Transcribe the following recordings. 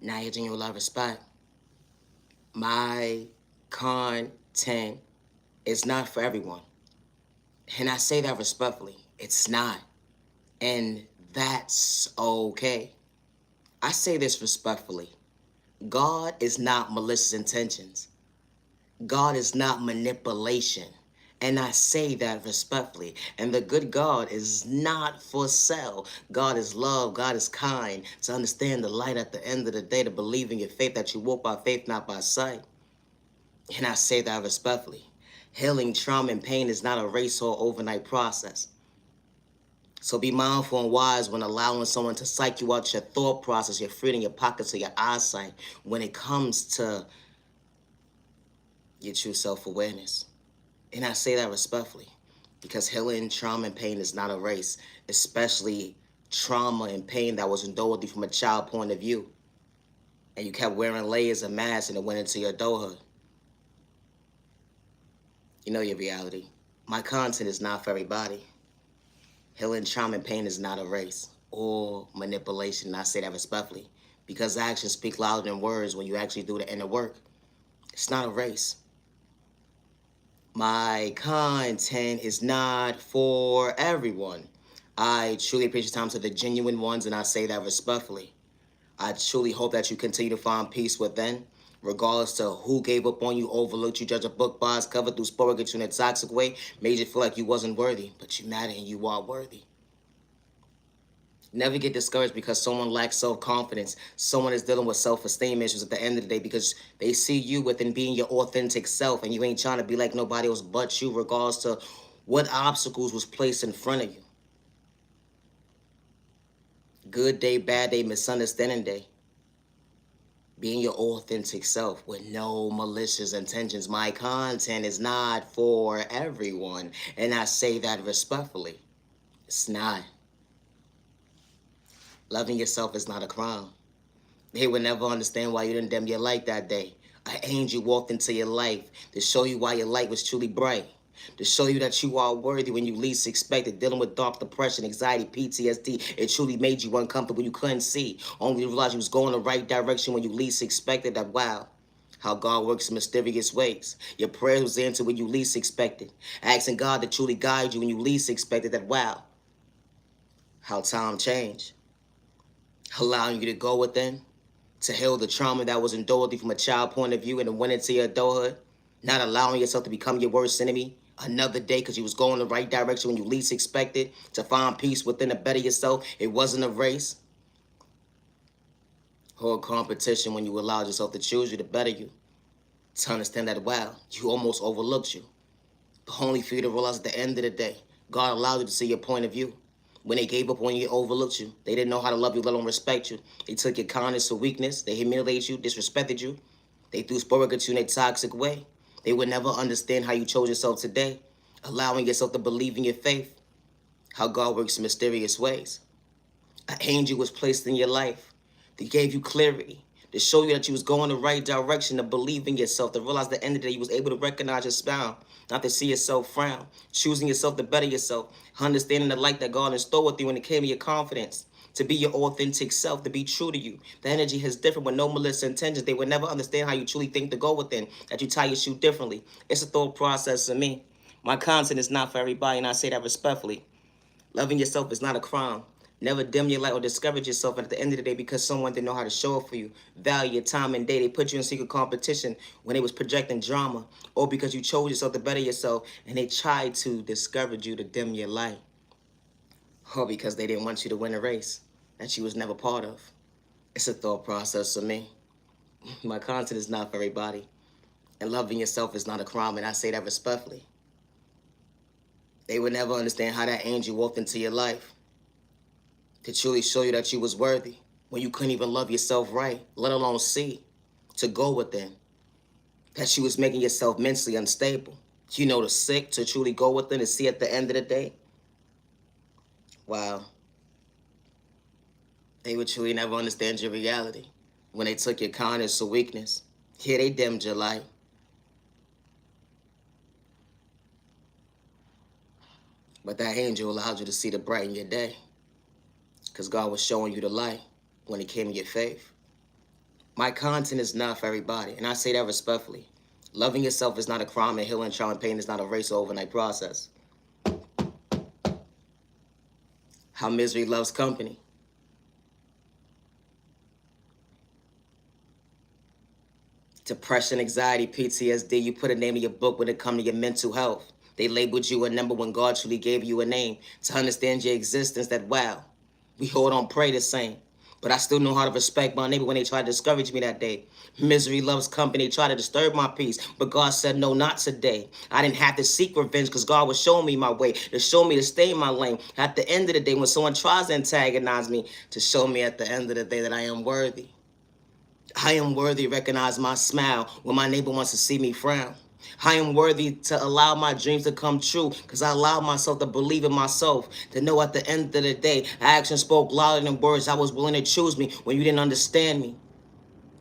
Now hitting you a lot of respect. My content is not for everyone. And I say that respectfully. It's not. And that's okay. I say this respectfully. God is not malicious intentions. God is not manipulation. And I say that respectfully. And the good God is not for sale. God is love. God is kind. To understand the light at the end of the day, to believe in your faith, that you walk by faith, not by sight. And I say that respectfully. Healing trauma and pain is not a race or overnight process. So be mindful and wise when allowing someone to psych you out your thought process, your freedom, your pockets, or your eyesight when it comes to your true self-awareness. And I say that respectfully because healing, trauma, and pain is not a race, especially trauma and pain that was endured with you from a child point of view. And you kept wearing layers of masks and it went into your adulthood. You know your reality. My content is not for everybody. Healing, trauma, and pain is not a race or manipulation. And I say that respectfully because actions speak louder than words when you actually do the inner work. It's not a race. My content is not for everyone. I truly appreciate time to the genuine ones, and I say that respectfully. I truly hope that you continue to find peace within, regardless to who gave up on you, overlooked you, judged a book by its cover, through sport, get you in a toxic way, made you feel like you wasn't worthy, but you matter and you are worthy. Never get discouraged because someone lacks self-confidence. Someone is dealing with self-esteem issues at the end of the day because they see you within being your authentic self and you ain't trying to be like nobody else but you regardless to what obstacles was placed in front of you. Good day, bad day, misunderstanding day. Being your authentic self with no malicious intentions. My content is not for everyone. And I say that respectfully. It's not. Loving yourself is not a crime. They would never understand why you didn't dim your light that day. An angel walked into your life to show you why your light was truly bright. To show you that you are worthy when you least expected. Dealing with dark depression, anxiety, PTSD. It truly made you uncomfortable. You couldn't see. Only to realize you was going the right direction when you least expected. That wow. How God works in mysterious ways. Your prayers was answered when you least expected. Asking God to truly guide you when you least expected. That wow. How time changed. Allowing you to go within, to heal the trauma that was endured from a child point of view and then went into your adulthood, not allowing yourself to become your worst enemy another day because you was going the right direction when you least expected, to find peace within to better yourself. It wasn't a race or a competition when you allowed yourself to choose you to better you, to understand that, wow, you almost overlooked you. But only for you to realize at the end of the day, God allowed you to see your point of view. When they gave up on you, overlooked you. They didn't know how to love you, let alone respect you. They took your kindness for weakness. They humiliated you, disrespected you. They threw sport at you in a toxic way. They would never understand how you chose yourself today, allowing yourself to believe in your faith, how God works in mysterious ways. An angel was placed in your life that gave you clarity, to show you that you was going the right direction, to believe in yourself, to realize at the end of the day you was able to recognize your smile, not to see yourself frown, choosing yourself to better yourself, understanding the light that God installed with you when it came to your confidence, to be your authentic self, to be true to you. The energy is different with no malicious intentions. They would never understand how you truly think to go within, that you tie your shoe differently. It's a thought process to me. My content is not for everybody, and I say that respectfully. Loving yourself is not a crime. Never dim your light or discourage yourself at the end of the day because someone didn't know how to show up for you. Value your time and day. They put you in secret competition when they was projecting drama, or because you chose yourself to better yourself and they tried to discourage you to dim your light, or because they didn't want you to win a race that you was never part of. It's a thought process for me. My content is not for everybody. And loving yourself is not a crime, and I say that respectfully. They would never understand how that angel walked into your life to truly show you that you was worthy when you couldn't even love yourself right, let alone see, to go within, that you was making yourself mentally unstable. You know, the sick, to truly go within and see at the end of the day. Wow. They would truly never understand your reality when they took your kindness or weakness. Here they dimmed your light. But that angel allowed you to see the bright in your day because God was showing you the light when it came to your faith. My content is not for everybody, and I say that respectfully. Loving yourself is not a crime, and healing trauma and pain is not a race or overnight process. How misery loves company. Depression, anxiety, PTSD, you put a name in your book when it comes to your mental health. They labeled you a number when God truly gave you a name to understand your existence that, wow, we all don't pray the same. But I still know how to respect my neighbor when they tried to discourage me that day. Misery loves company, they tried to disturb my peace. But God said, no, not today. I didn't have to seek revenge because God was showing me my way, to show me to stay in my lane. At the end of the day, when someone tries to antagonize me, to show me at the end of the day that I am worthy. I am worthy to recognize my smile when my neighbor wants to see me frown. I am worthy to allow my dreams to come true because I allowed myself to believe in myself, to know at the end of the day, actions spoke louder than words. I was willing to choose me when you didn't understand me.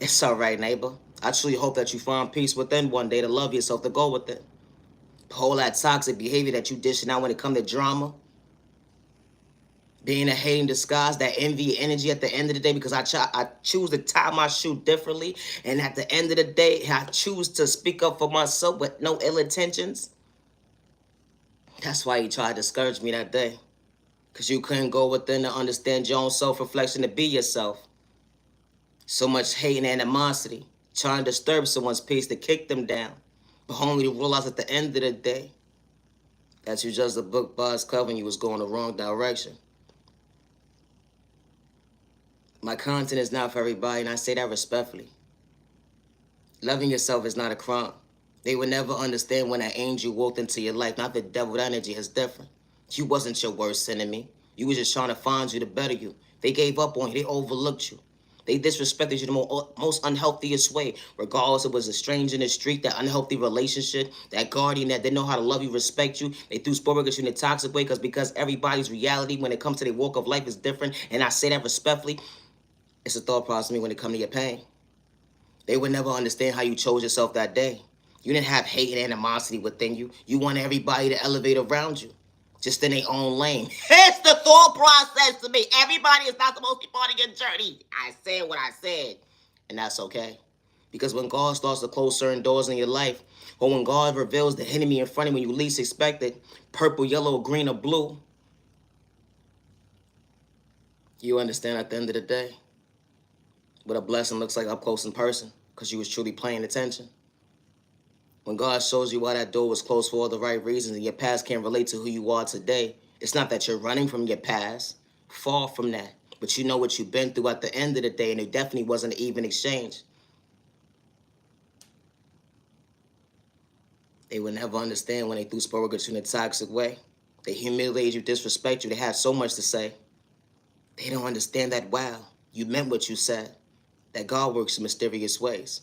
It's all right, neighbor. I truly hope that you find peace within one day to love yourself, to go with it. All that toxic behavior that you dishing out when it comes to drama, being a hating disguise, that envy energy at the end of the day, because I choose to tie my shoe differently. And at the end of the day, I choose to speak up for myself with no ill intentions. That's why you tried to discourage me that day. Because you couldn't go within to understand your own self-reflection, to be yourself. So much hate and animosity, trying to disturb someone's peace, to kick them down. But only to realize at the end of the day that you just a book by its cover and you was going the wrong direction. My content is not for everybody, and I say that respectfully. Loving yourself is not a crime. They will never understand when an angel walked into your life, not the devil. That energy is different. You wasn't your worst enemy. You was just trying to find you to better you. They gave up on you. They overlooked you. They disrespected you the most unhealthiest way, regardless if it was a stranger in the street, that unhealthy relationship, that guardian that didn't know how to love you, respect you. They threw sport at you in a toxic way because everybody's reality when it comes to their walk of life is different. And I say that respectfully. It's a thought process to me when it comes to your pain. They would never understand how you chose yourself that day. You didn't have hate and animosity within you. You wanted everybody to elevate around you, just in their own lane. It's the thought process to me. Everybody is not supposed to be part of your journey. I said what I said, and that's okay. Because when God starts to close certain doors in your life, or when God reveals the enemy in front of you when you least expect it, purple, yellow, green, or blue, you understand at the end of the day what a blessing looks like up close in person, because you was truly paying attention. When God shows you why that door was closed for all the right reasons and your past can't relate to who you are today, it's not that you're running from your past. Far from that. But you know what you've been through at the end of the day, and it definitely wasn't an even exchange. They would never understand when they threw sport at you in a toxic way. They humiliate you, disrespect you. They have so much to say. They don't understand that, wow, you meant what you said. That God works in mysterious ways.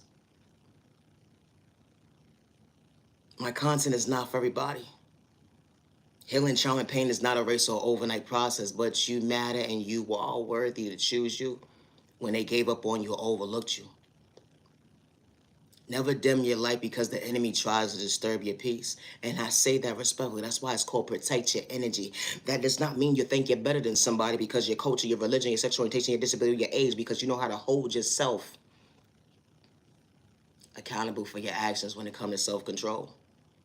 My content is not for everybody. Healing trauma and pain is not a race or overnight process, but you matter and you were all worthy to choose you when they gave up on you or overlooked you. Never dim your light because the enemy tries to disturb your peace. And I say that respectfully. That's why it's called protect your energy. That does not mean you think you're better than somebody because your culture, your religion, your sexual orientation, your disability, your age, because you know how to hold yourself accountable for your actions when it comes to self-control.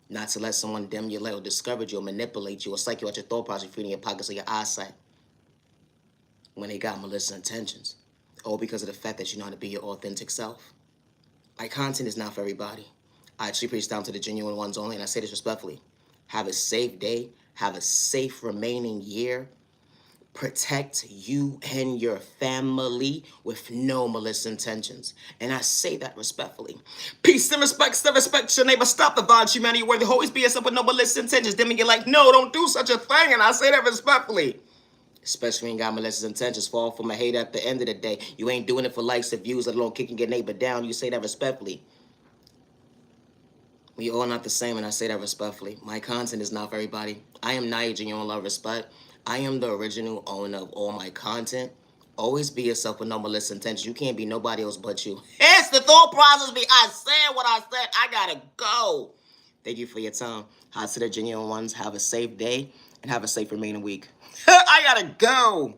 Not to let someone dim your light or discourage you or manipulate you or psych you out your thought process, feeding your pockets or your eyesight when they got malicious intentions. All because of the fact that you know how to be your authentic self. My content is not for everybody. I actually preach down to the genuine ones only, and I say this respectfully. Have a safe day. Have a safe remaining year. Protect you and your family with no malicious intentions. And I say that respectfully. Peace and respect, still respect your neighbor. Stop the violence, humanity, where the always be yourself with no malicious intentions. Then you're like, no, don't do such a thing. And I say that respectfully. Especially when you got malicious intentions. Fall from a hate at the end of the day. You ain't doing it for likes or views, let alone kicking your neighbor down. You say that respectfully. We all not the same, and I say that respectfully. My content is not for everybody. I am Nia, genuine love, respect. I am the original owner of all my content. Always be yourself with no malicious intentions. You can't be nobody else but you. It's the thought process. I said what I said. I gotta go. Thank you for your time. Hi to the genuine ones. Have a safe day and have a safe remaining week. I gotta go.